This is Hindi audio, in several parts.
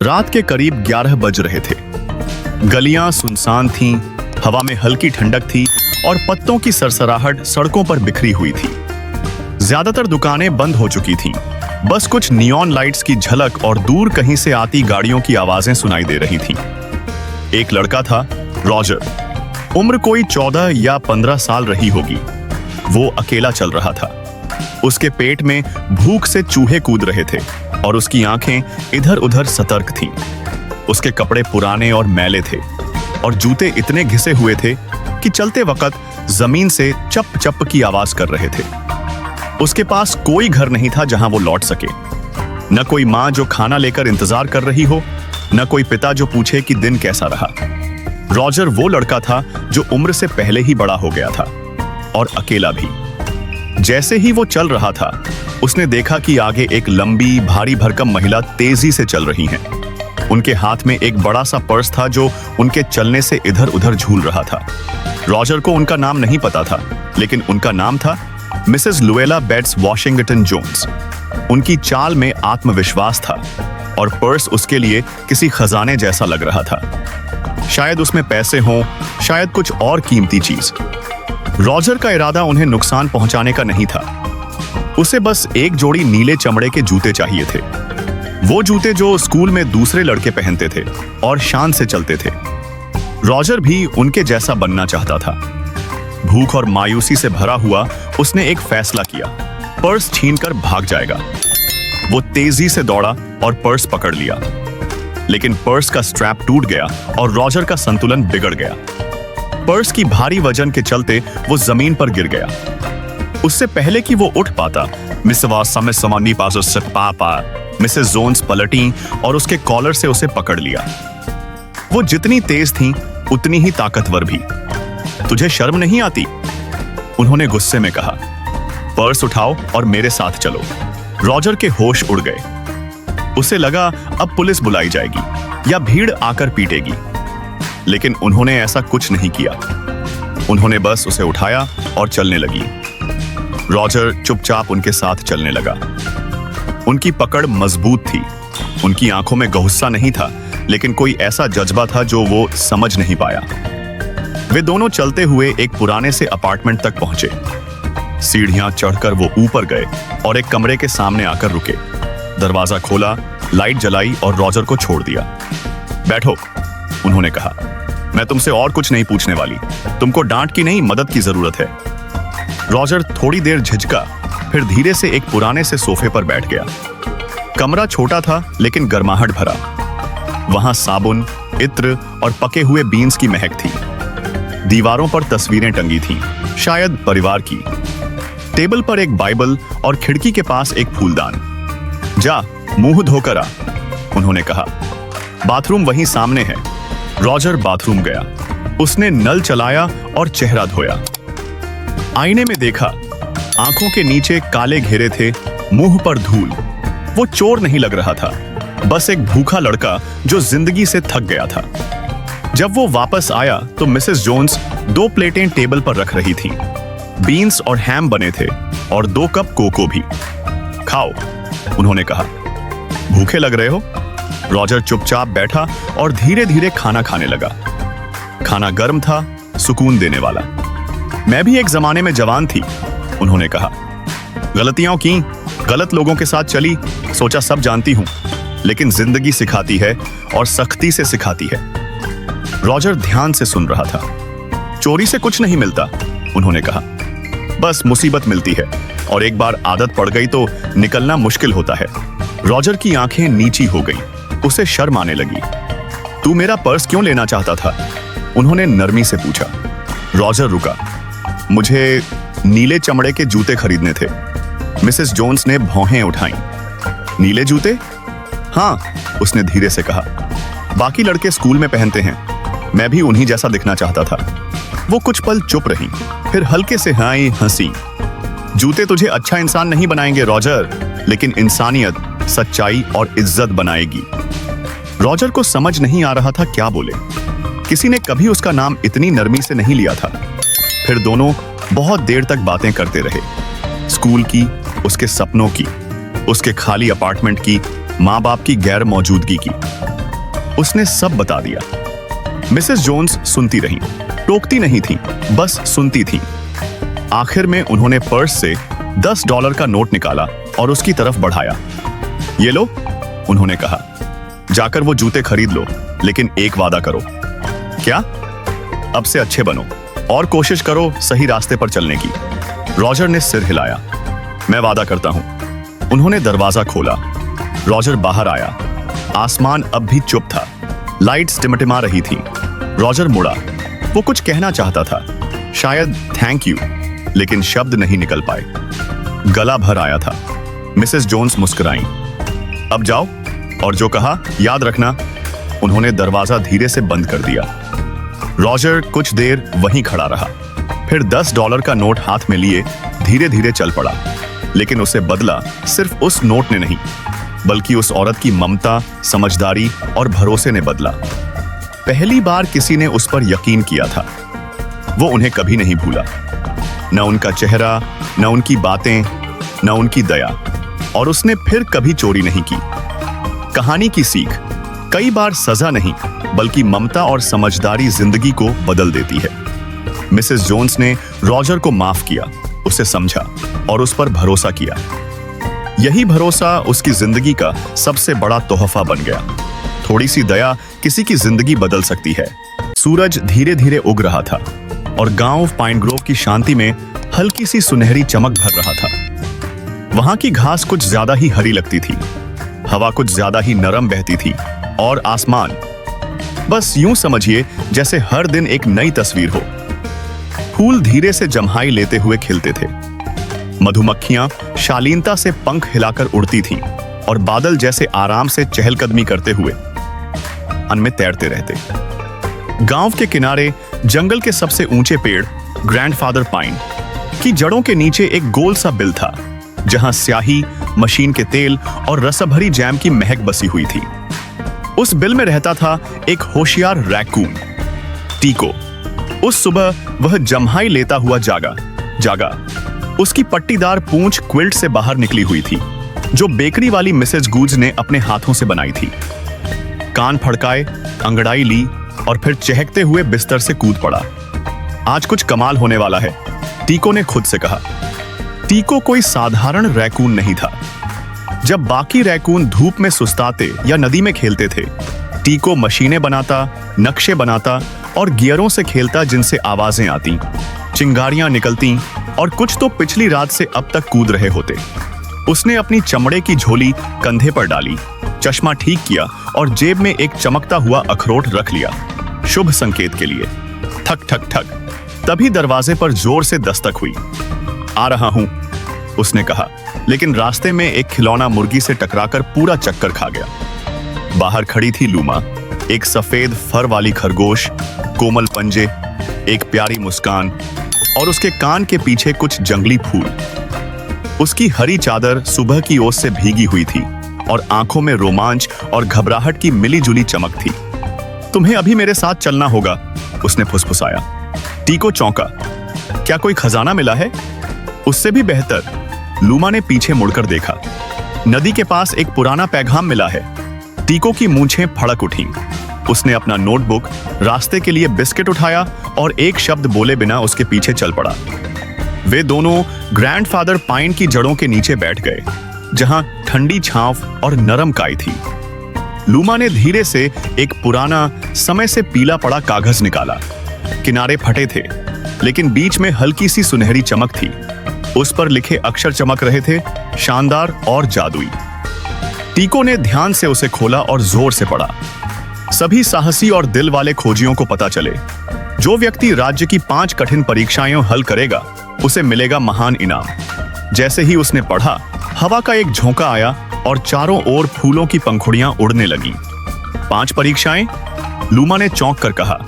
रात के करीब 11 बज रहे थे। गलियां सुनसान थीं, हवा में हल्की ठंडक थी और पत्तों की सरसराहट सड़कों पर बिखरी हुई थी। ज्यादातर दुकानें बंद हो चुकी थीं। बस कुछ नियॉन लाइट्स की झलक और दूर कहीं से आती गाड़ियों की आवाजें सुनाई दे रही थीं। एक लड़का था, रॉजर। उम्र कोई 14 या 15 साल रही होगी। वो अकेला चल रहा था। उसके पेट में भूख से चूहे कूद रहे थे और उसकी आंखें इधर उधर सतर्क थीं। उसके कपड़े पुराने और मैले थे और जूते इतने घिसे हुए थे कि चलते वक्त जमीन से चप चप की आवाज कर रहे थे। उसके पास कोई घर नहीं था जहां वो लौट सके। न कोई मां जो खाना लेकर इंतजार कर रही हो, न कोई पिता जो पूछे कि दिन कैसा रहा। रॉजर वो लड़का था जो उम्र से पहले ही बड़ा हो गया था और अकेला भी। जैसे ही वो चल रहा था, उसने देखा कि आगे एक लंबी भारी भरकम महिला तेजी से चल रही हैं। उनके हाथ में एक बड़ा सा पर्स था जो उनके चलने से इधर उधर झूल रहा था। रॉजर को उनका नाम नहीं पता था, लेकिन उनका नाम था मिसेस लुएला बेट्स वॉशिंगटन जोन्स। उनकी चाल में आत्मविश्वास था और पर्स उसके लिए किसी खजाने जैसा लग रहा था। शायद उसमें पैसे हों, शायद कुछ और कीमती चीज। रॉजर का इरादा उन्हें नुकसान पहुंचाने का नहीं था। उसे बस एक जोड़ी नीले चमड़े के जूते चाहिए थे, वो जूते जो स्कूल में दूसरे लड़के पहनते थे और शान से चलते थे। रॉजर भी उनके जैसा बनना चाहता था। भूख और मायूसी से भरा हुआ उसने एक फैसला किया, पर्स छीनकर भाग जाएगा। वो तेजी से दौड़ा और पर्स पकड़ लिया, लेकिन पर्स का स्ट्रैप टूट गया और रॉजर का संतुलन बिगड़ गया। पर्स की भारी वजन के चलते वो जमीन पर गिर गया। उससे पहले कि वो उठ पाता, मिसेस जोन्स पलटी और उसके कॉलर से उसे पकड़ लिया। वो जितनी तेज थी उतनी ही ताकतवर भी। तुझे शर्म नहीं आती? उन्होंने गुस्से में कहा। पर्स उठाओ और मेरे साथ चलो। रॉजर के होश उड़ गए। उसे लगा अब पुलिस बुलाई जाएगी या भीड़ आकर पीटेगी, लेकिन उन्होंने ऐसा कुछ नहीं किया। उन्होंने बस उसे उठाया और चलने लगी। रॉजर चुपचाप उनके साथ चलने लगा। उनकी पकड़ मजबूत थी। उनकी आंखों में गुस्सा नहीं था, लेकिन कोई ऐसा जज्बा था जो वो समझ नहीं पाया। वे दोनों चलते हुए एक पुराने से अपार्टमेंट तक पहुंचे। सीढ़ियां चढ़कर वो ऊपर गए और एक कमरे के सामने आकर रुके। दरवाजा खोला, लाइट जलाई और रॉजर को छोड़ दिया। बैठो, उन्होंने कहा। मैं तुमसे और कुछ नहीं पूछने वाली। तुमको डांट की नहीं, मदद की जरूरत है। रॉजर थोड़ी देर झिझका, फिर धीरे से एक पुराने से सोफे पर बैठ गया। कमरा छोटा था लेकिन गर्माहट भरा। वहां साबुन, इत्र और पके हुए बीन्स की महक थी। दीवारों पर तस्वीरें टंगी थीं, शायद परिवार की। टेबल पर एक बाइबल और खिड़की के पास एक फूलदान। जा, मुंह धोकर आ, उन्होंने कहा। बाथरूम वहीं सामने है। रॉजर बाथरूम गया। उसने नल चलाया और चेहरा धोया। आईने में देखा, आंखों के नीचे काले घेरे थे, मुंह पर धूल। वो चोर नहीं लग रहा था, बस एक भूखा लड़का जो जिंदगी से थक गया था। जब वो वापस आया तो मिसेस जोन्स 2 प्लेटें टेबल पर रख रही थीं। बीन्स और हैम बने थे और 2 कप कोको भी। खाओ, उन्होंने कहा। भूखे लग रहे हो? रॉजर चुपचाप बैठा और धीरे धीरे खाना खाने लगा। खाना गर्म था, सुकून देने वाला। मैं भी एक जमाने में जवान थी, उन्होंने कहा। गलतियां की, गलत लोगों के साथ चली, सोचा सब जानती हूं, लेकिन जिंदगी सिखाती है और सख्ती से सिखाती है। रॉजर ध्यान से सुन रहा था। चोरी से कुछ नहीं मिलता, उन्होंने कहा। बस मुसीबत मिलती है और एक बार आदत पड़ गई तो निकलना मुश्किल होता है। रॉजर की आंखें नीची हो गई। उसे शर्म आने लगी। तू मेरा पर्स क्यों लेना चाहता था? उन्होंने नरमी से पूछा। रॉजर रुका। मुझे नीले चमड़े के जूते खरीदने थे। मिसेस जोन्स ने भौहें उठाईं। नीले जूते? हाँ, उसने धीरे से कहा। बाकी लड़के स्कूल में पहनते हैं, मैं भी उन्हीं जैसा दिखना चाहता था। वो कुछ पल चुप रही, फिर हल्के से हंसी। जूते तुझे अच्छा इंसान नहीं बनाएंगे रॉजर, लेकिन इंसानियत, सच्चाई और इज्जत बनाएगी। रॉजर को समझ नहीं आ रहा था क्या बोले। किसी ने कभी उसका नाम इतनी नरमी से नहीं लिया था। फिर दोनों बहुत देर तक बातें करते रहे। स्कूल की, उसके सपनों की, उसके खाली अपार्टमेंट की माँ बाप की गैर मौजूदगी की। उसने सब बता दिया। मिसेस जोन्स सुनती रहीं, टोकती नहीं थी, बस सुनती थी। आखिर में उन्होंने पर्स से $10 का नोट निकाला और उसकी तरफ बढ़ाया। ये लो, उन्होंने कहा, जाकर वो जूते खरीद लो, लेकिन एक वादा करो। क्या? अब से अच्छे बनो और कोशिश करो सही रास्ते पर चलने की। रॉजर ने सिर हिलाया। मैं वादा करता हूं। उन्होंने दरवाजा खोला। रॉजर बाहर आया। आसमान अब भी चुप था। लाइट्स टिमटिमा रही थी। रॉजर मुड़ा। वो कुछ कहना चाहता था, शायद थैंक यू, लेकिन शब्द नहीं निकल पाए। गला भर आया था। मिसेस जोन्स मुस्कुराईं। अब जाओ, और जो कहा याद रखना। उन्होंने दरवाजा धीरे से बंद कर दिया। रॉजर कुछ देर वहीं खड़ा रहा, फिर $10 का नोट हाथ में लिए धीरे धीरे चल पड़ा। लेकिन उसे बदला सिर्फ उस नोट ने नहीं, बल्कि उस औरत की ममता, समझदारी और भरोसे ने बदला। पहली बार किसी ने उस पर यकीन किया था। वो उन्हें कभी नहीं भूला, न उनका चेहरा, न उनकी बातें, न उनकी दया। और उसने फिर कभी चोरी नहीं की। कहानी की सीख, कई बार सजा नहीं, बल्कि ममता और समझदारी जिंदगी को बदल देती है। मिसेस जोन्स ने रॉजर को माफ किया, उसे समझा और उस पर भरोसा किया। यही भरोसा उसकी जिंदगी का सबसे बड़ा तोहफा बन गया। थोड़ी सी दया किसी की जिंदगी बदल सकती है। सूरज धीरे धीरे उग रहा था और गांव पाइन ग्रोव की शांति में हल्की सी सुनहरी चमक भर रहा था। वहां की घास कुछ ज्यादा ही हरी लगती थी, हवा कुछ ज्यादा ही नरम बहती थी, और आसमान बस यूं समझिए जैसे हर दिन एक नई तस्वीर हो। फूल धीरे से जम्हाई लेते हुए खिलते थे। मधुमक्खियां शालीनता से पंख हिलाकर उड़ती थीं और बादल जैसे आराम से चहलकदमी करते हुए अन में तैरते रहते। गांव के किनारे जंगल के सबसे ऊंचे पेड़ ग्रैंडफादर पाइन की जड़ों के नीचे एक गोल सा बिल था, जहां स्याही, मशीन के तेल और रसभरी जैम की महक बसी हुई थी। उस बिल में रहता था एक होशियार रैकून, टीको। उस सुबह वह जम्हाई लेता हुआ जागा। उसकी पट्टीदार पूंछ क्विल्ट से बाहर निकली हुई थी, जो बेकरी वाली मिसेस गूज ने अपने हाथों से बनाई थी। कान फड़काए, अंगड़ाई ली और फिर चहकते हुए बिस्तर से कूद पड़ा। आज कुछ कमाल होने वाला है, टीको ने खुद से कहा। टीको कोई साधारण रैकून नहीं था। जब बाकी रैकून धूप में सुस्ताते या नदी में खेलते थे, टीको मशीनें बनाता, नक्शे बनाता और गियरों से खेलता जिनसे आवाजें आती, चिंगारियां निकलती और कुछ तो पिछली रात से अब तक कूद रहे होते। उसने अपनी चमड़े की झोली कंधे पर डाली, चश्मा ठीक किया और जेब में एक चमकता हुआ अखरोट रख लिया, शुभ संकेत के लिए। ठक ठक ठक, तभी दरवाजे पर जोर से दस्तक हुई। आ रहा हूं, उसने कहा, लेकिन रास्ते में एक खिलौना मुर्गी से टकराकर पूरा चक्कर खा गया। बाहर खड़ी थी लूमा, एक सफेद फर वाली खरगोश, कोमल पंजे, एक प्यारी मुस्कान और उसके कान के पीछे कुछ जंगली फूल। उसकी हरी चादर सुबह की ओस से भीगी हुई थी और आंखों में रोमांच और घबराहट की मिली-जुली चमक थी। तुम्हें अभी मेरे साथ चलना होगा, उसने फुसफुसाया। टीको चौंका। क्या कोई खजाना मिला है? उससे भी बेहतर, लूमा ने पीछे मुड़कर देखा। नदी के पास एक पुराना पैगाम मिला है। टीको की मूंछें फड़क उठीं। उसने अपना नोटबुक, रास्ते के लिए बिस्किट उठाया और एक शब्द बोले बिना उसके पीछे चल पड़ा। वे दोनों ग्रैंडफादर पाइन की जड़ों के नीचे बैठ गए, जहां ठंडी छांव और नरम काई थी। लूमा ने धीरे से एक पुराना, समय से पीला पड़ा कागज निकाला। किनारे फटे थे, लेकिन बीच में हल्की सी सुनहरी चमक थी। उस पर लिखे अक्षर चमक रहे थे, शानदार और जादुई। टीको ने ध्यान से उसे खोला और जोर से पढ़ा। सभी साहसी और दिल वाले खोजियों को पता चले, जो व्यक्ति राज्य की 5 कठिन परीक्षाएं हल करेगा, उसे मिलेगा महान इनाम। जैसे ही उसने पढ़ा, हवा का एक झोंका आया और चारों ओर फूलों की पंखुड़ियां उड़ने लगीं। 5 परीक्षाएं? लूमा ने चौंक कर कहा।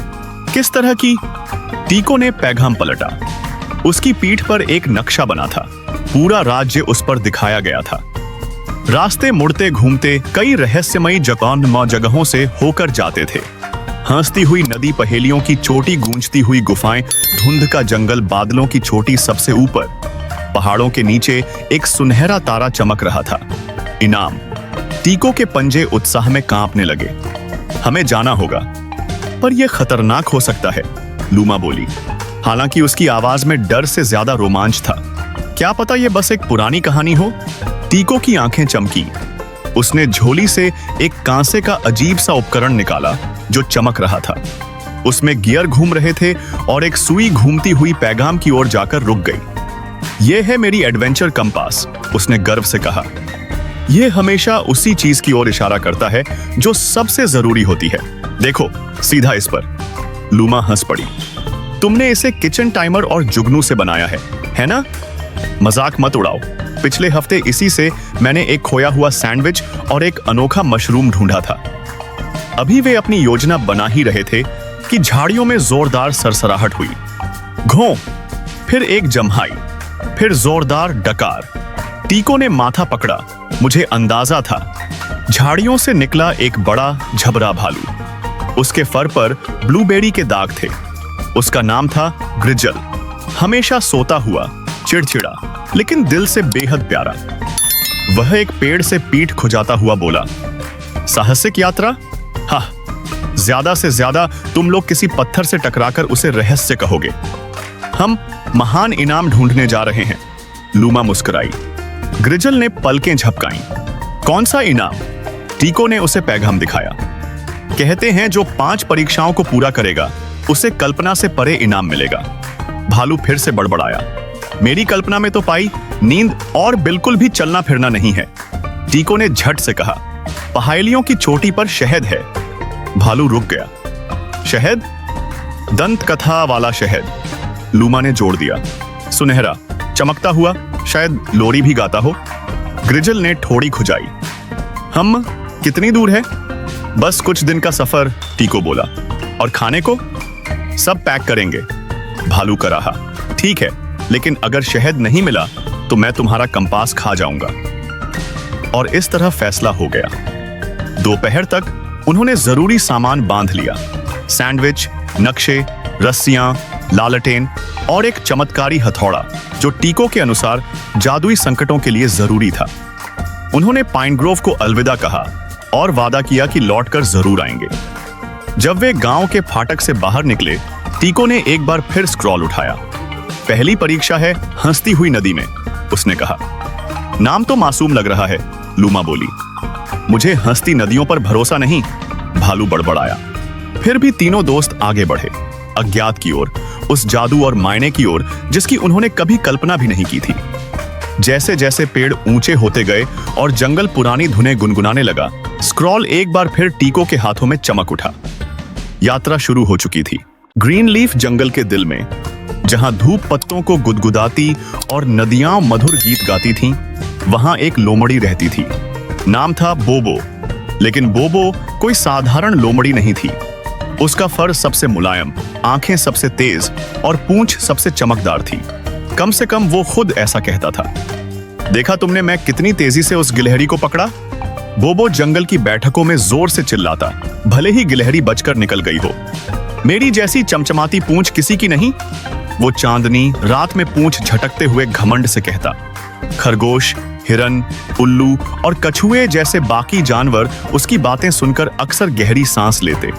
किस तरह की? टीको ने पैगाम पलटा। उसकी पीठ पर एक नक्शा बना था। पूरा राज्य उस पर दिखाया गया था। रास्ते मुड़ते घूमते कई रहस्यमयी जगहों से होकर जाते थे। हंसती हुई नदी, पहेलियों की चोटी, गूंजती हुई गुफाएं, धुंध का जंगल, बादलों की चोटी, सबसे ऊपर पहाड़ों के नीचे एक सुनहरा तारा चमक रहा था। इनाम। टीको के पंजे उत्साह में कांपने लगे। हमें जाना होगा, पर यह खतरनाक हो सकता है, लूमा बोली। हालांकि उसकी आवाज में डर से ज्यादा रोमांच था। क्या पता यह बस एक पुरानी कहानी हो। टीको की आंखें चमकी। उसने झोली से एक कांसे का अजीब सा उपकरण निकाला जो चमक रहा था। उसमें गियर घूम रहे थे और एक सुई घूमती हुई पैगाम की ओर जाकर रुक गई। यह है मेरी एडवेंचर कंपास, उसने गर्व से कहा। यह हमेशा उसी चीज की ओर इशारा करता है जो सबसे जरूरी होती है। देखो, सीधा इस पर। लूमा हंस पड़ी। तुमने इसे किचन टाइमर और जुगनू से बनाया है ना? मजाक मत उड़ाओ। पिछले हफ्ते इसी से मैंने एक खोया हुआ सैंडविच और एक अनोखा मशरूम ढूंढा था। अभी वे अपनी योजना बना ही रहे थे कि झाड़ियों में जोरदार सरसराहट हुई। घों, फिर एक जम्हाई, फिर जोरदार डकार। टीको ने माथा पकड़ा। मुझे अंदाजा था। झाड़ियों से निकला एक बड़ा झबरा भालू। उसके फर पर ब्लूबेरी के दाग थे। उसका नाम था ग्रिजल। हमेशा सोता हुआ, चिड़चिड़ा, लेकिन दिल से बेहद प्यारा। वह एक पेड़ से पीठ खुजाता हुआ बोला, साहसिक यात्रा? हाँ, ज्यादा से ज्यादा तुम लोग किसी पत्थर से टकराकर उसे रहस्य कहोगे। हम महान इनाम ढूंढने जा रहे हैं, लूमा मुस्कुराई। ग्रिजल ने पलकें झपकाईं। कौन सा इनाम? टीको ने उसे पैगाम दिखाया। कहते हैं जो 5 परीक्षाओं को पूरा करेगा उसे कल्पना से परे इनाम मिलेगा। भालू फिर से बड़बड़ाया। मेरी कल्पना में तो पाई नींद और बिल्कुल भी चलना फिरना नहीं है। टीको ने झट से कहा, पहाड़ियों की चोटी पर शहद है। भालू रुक गया। शहद? दंत कथा वाला शहद, लूमा ने जोड़ दिया। सुनहरा, चमकता हुआ, शायद लोरी भी गाता हो। ग्रिजल ने ठोड़ी खुजाई। हम कितनी दूर है? बस कुछ दिन का सफर, टीको बोला। और खाने को? सब पैक करेंगे, भालू का रहा। ठीक है, लेकिन अगर शहद नहीं मिला तो मैं तुम्हारा कंपास खा जाऊंगा। और इस तरह फैसला हो गया। दोपहर तक उन्होंने जरूरी सामान बांध लिया। सैंडविच, नक्शे, रस्सियां, लालटेन और एक चमत्कारी हथौड़ा जो टीको के अनुसार जादुई संकटों के लिए जरूरी था। उन्होंने पाइन ग्रोव को अलविदा कहा और वादा किया कि लौटकर जरूर आएंगे। जब वे गांव के फाटक से बाहर निकले, टीको ने एक बार फिर स्क्रॉल उठाया। पहली परीक्षा है हंसती हुई नदी में, उसने कहा। नाम तो मासूम लग रहा है, लूमा बोली। मुझे हंसती नदियों पर भरोसा नहीं, भालू बड़बड़ाया। फिर भी तीनों दोस्त आगे बढ़े, अज्ञात की ओर, उस जादू और मायने की ओर जिसकी उन्होंने कभी कल्पना भी नहीं की थी। जैसे जैसे पेड़ ऊंचे होते गए और जंगल पुरानी धुनें गुनगुनाने लगा, स्क्रॉल एक बार फिर टीको के हाथों में चमक उठा। यात्रा शुरू हो चुकी थी। ग्रीन लीफ जंगल के दिल में, जहां धूप पत्तों को गुदगुदाती और नदियां मधुर गीत गाती थीं, वहां एक लोमड़ी रहती थी। नाम था बोबो, लेकिन बोबो कोई साधारण लोमड़ी नहीं थी। उसका फर सबसे मुलायम, आंखें सबसे तेज और पूंछ सबसे चमकदार थी। कम से कम वो खुद ऐसा कहता था। देखा तुमने मैं कितनी तेजी से उस गिलहरी को पकड़ा? बोबो जंगल की बैठकों में जोर से चिल्लाता, भले ही गिलहरी बचकर निकल गई हो। मेरी जैसी चमचमाती पूंछ किसी की नहीं, वो चांदनी रात में पूंछ झटकते हुए घमंड से कहता। खरगोश, हिरन, उल्लू और कछुए जैसे बाकी जानवर उसकी बातें सुनकर अक्सर गहरी सांस लेते।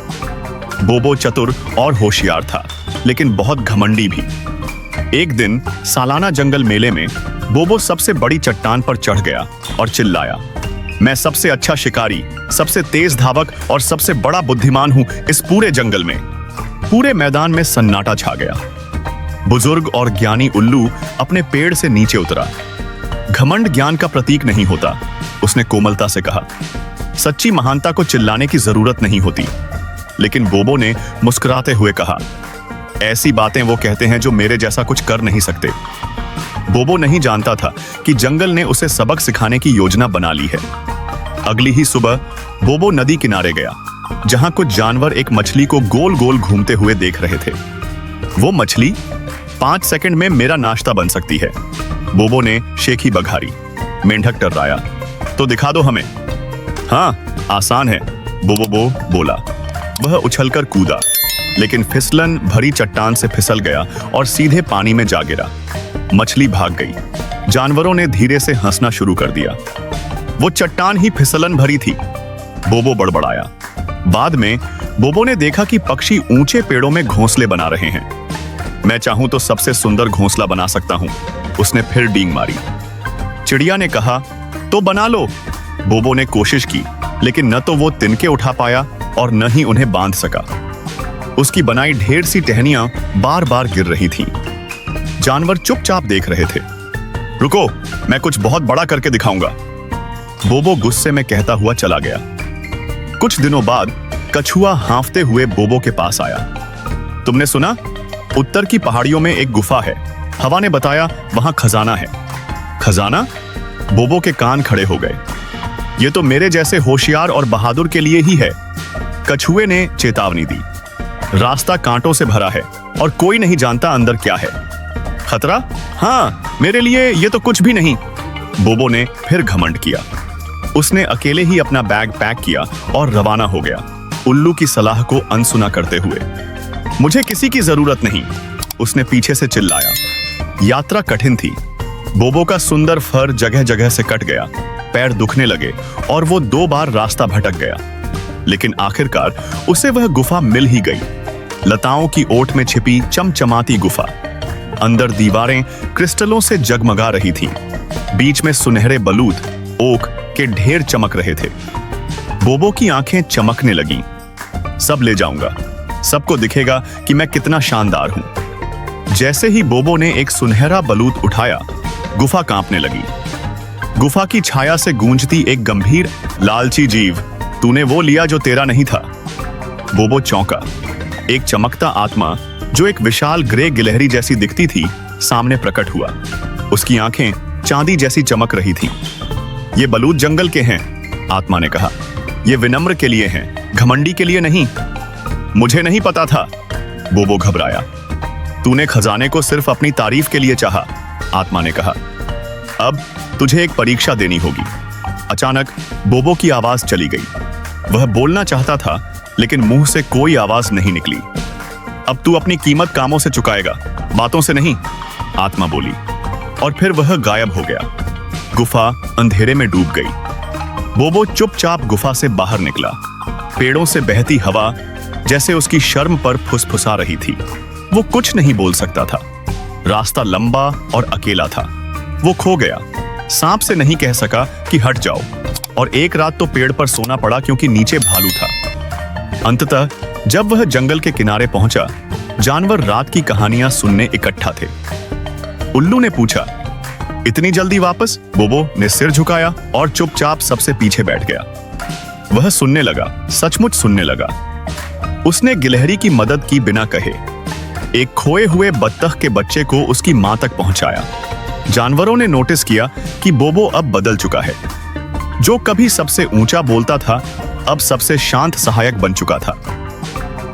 बोबो चतुर और होशियार था, लेकिन बहुत घमंडी भी। एक दिन सालाना जंगल मेले में बोबो सबसे बड़ी चट्टान पर चढ़ गया और चिल्लाया, मैं सबसे अच्छा शिकारी, सबसे तेज धावक और सबसे बड़ा बुद्धिमान हूं इस पूरे जंगल में। पूरे मैदान में सन्नाटा छा गया। बुजुर्ग और ज्ञानी उल्लू अपने पेड़ से नीचे उतरा। घमंड ज्ञान का प्रतीक नहीं होता, उसने कोमलता से कहा। सच्ची महानता को चिल्लाने की जरूरत नहीं होती। लेकिन बोबो ने मुस्कुराते हुए कहा, ऐसी बातें वो कहते हैं जो मेरे जैसा कुछ कर नहीं सकते। बोबो नहीं जानता था कि जंगल ने उसे सबक सिखाने की योजना बना ली है। अगली ही सुबह बोबो नदी किनारे गया, जहां कुछ जानवर एक मछली को गोल गोल घूमते हुए देख रहे थे। वो मछली 5 सेकंड में मेरा नाश्ता बन सकती है, बोबो ने शेखी बघारी। मेंढक टर्राया, तो दिखा दो हमें। हाँ, आसान है, बोबो बोला। वह उछलकर कूदा, लेकिन फिसलन भरी चट्टान से फिसल गया और सीधे पानी में जा गिरा। मछली भाग गई। जानवरों ने धीरे से हंसना शुरू कर दिया। वो चट्टान ही फिसलन भरी थी। बोबो बड़बड़ाया। बाद में बोबो ने देखा कि पक्षी ऊंचे पेड़ों में घोंसले बना रहे हैं। मैं चाहूं तो सबसे सुंदर घोंसला बना सकता हूं, उसने फिर डींग मारी। चिड़िया ने कहा, तो बना लो। बोबो ने कोशिश की, लेकिन न तो वो तिनके उठा पाया और न ही उन्हें बांध सका। उसकी बनाई ढेर सी टहनियां बार बार गिर रही थीं। जानवर चुपचाप देख रहे थे। रुको, मैं कुछ बहुत बड़ा करके दिखाऊंगा, बोबो गुस्से में कहता हुआ चला गया। कुछ दिनों बाद कछुआ हांफते हुए बोबो के पास आया। तुमने सुना? उत्तर की पहाड़ियों में एक गुफा है। हवा ने बताया वहां खजाना है। खजाना? बोबो के कान खड़े हो गए। ये तो मेरे जैसे होशियार और बहादुर के लिए ही है। कछुए ने चेतावनी दी। रास्ता कांटों से भरा है और कोई नहीं जानता अंदर क्या है। खतरा? हाँ, मेरे लिए ये तो कुछ भी नहीं। बोबो ने फिर घमंड किया। उसने अकेले ही अपना बैग पैक किया और रवाना हो गया, उल्लू की सलाह को अनसुना करते हुए। मुझे किसी की जरूरत नहीं, उसने पीछे से चिल्लाया। यात्रा कठिन थी। बोबो का सुंदर फर जगह जगह से कट गया, पैर दुखने लगे और वो 2 बार रास्ता भटक गया। लेकिन आखिरकार उसे वह गुफा मिल ही गई। लताओं की ओट में छिपी चमचमाती गुफा। अंदर दीवारें क्रिस्टलों से जगमगा रही थीं। बीच में सुनहरे बलूत ओक के ढेर चमक रहे थे। बोबो की आंखें चमकने लगीं। सब ले जाऊंगा, सबको दिखेगा कि मैं कितना शानदार हूं। जैसे ही बोबो ने एक सुनहरा बलूत उठाया, गुफा कांपने लगी। गुफा की छाया से गूंजती एक गंभीर, लालची जीव, तूने वो लिया जो तेरा नहीं था। बोबो चौंका। एक चमकता आत्मा जो एक विशाल ग्रे गिलहरी जैसी दिखती थी, सामने प्रकट हुआ। उसकी आंखें चांदी जैसी चमक रही थीं। ये बलूत जंगल के हैं, आत्मा ने कहा। ये विनम्र के लिए हैं, घमंडी के लिए नहीं। मुझे नहीं पता था, बोबो घबराया। तूने खजाने को सिर्फ अपनी तारीफ के लिए चाहा, आत्मा ने कहा। अब तुझे एक परीक्षा देनी होगी। अचानक बोबो की आवाज चली गई। वह बोलना चाहता था, लेकिन मुंह से कोई आवाज नहीं निकली। अब तू अपनी कीमत कामों से चुकाएगा, बातों से नहीं, आत्मा बोली। और फिर वह गायब हो गया। गुफा अंधेरे में डूब गई। बोबो चुपचाप गुफा से बाहर निकला। पेड़ों से बहती हवा जैसे उसकी शर्म पर फुसफुसा रही थी। वो कुछ नहीं बोल सकता था। रास्ता लंबा और अकेला था। वो खो गया। सांप से नहीं कह सका कि हट जाओ, और एक रात तो पेड़ पर सोना पड़ा क्योंकि नीचे भालू था। अंततः जब वह जंगल के किनारे पहुंचा, जानवर रात की कहानियां सुनने इकट्ठा थे। उल्लू ने पूछा, इतनी जल्दी वापस? बोबो ने सिर झुकाया और चुपचाप सबसे पीछे बैठ गया। वह सुनने लगा, सचमुच सुनने लगा। उसने गिलहरी की मदद की बिना कहे। एक खोए हुए बत्तख के बच्चे को उसकी मां तक पहुंचाया। जानवरों ने नोटिस किया कि बोबो अब बदल चुका है। जो कभी सबसे ऊंचा बोलता था, अब सबसे शांत सहायक बन चुका था।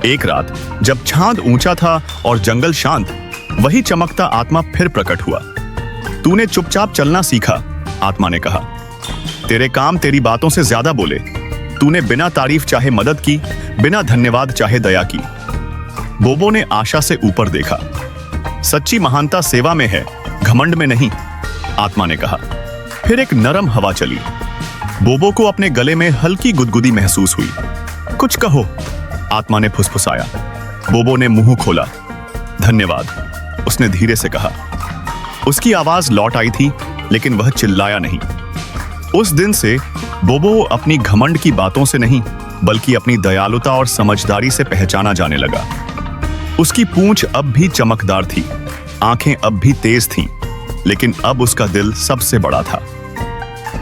एक रात जब चांद ऊंचा था और जंगल शांत, वही चमकता आत्मा फिर प्रकट हुआ। तूने चुपचाप चलना सीखा, आत्मा ने कहा। तेरे काम तेरी बातों से ज्यादा बोले। तूने बिना तारीफ चाहे मदद की, बिना धन्यवाद चाहे दया की। बोबो ने आशा से ऊपर देखा। सच्ची महानता सेवा में है, घमंड में नहीं, आत्मा ने कहा। फिर एक नरम हवा चली। बोबो को अपने गले में हल्की गुदगुदी महसूस हुई। कुछ कहो, आत्मा ने फुसफुसाया। बोबो ने मुंह खोला। धन्यवाद, उसने धीरे से कहा। उसकी आवाज लौट आई थी, लेकिन वह चिल्लाया नहीं। उस दिन से बोबो अपनी घमंड की बातों से नहीं, बल्कि अपनी दयालुता और समझदारी से पहचाना जाने लगा। उसकी पूंछ अब भी चमकदार थी, आंखें अब भी तेज थीं, लेकिन अब उसका दिल सबसे बड़ा था।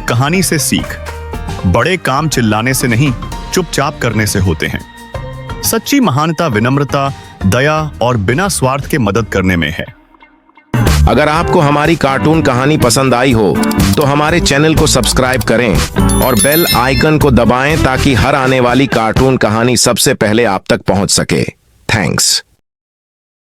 कहानी से सीख, बड़े काम चिल्लाने से नहीं, चुपचाप करने से होते हैं। सच्ची महानता विनम्रता, दया और बिना स्वार्थ के मदद करने में है। अगर आपको हमारी कार्टून कहानी पसंद आई हो तो हमारे चैनल को सब्सक्राइब करें और बेल आइकन को दबाएं ताकि हर आने वाली कार्टून कहानी सबसे पहले आप तक पहुंच सके। थैंक्स।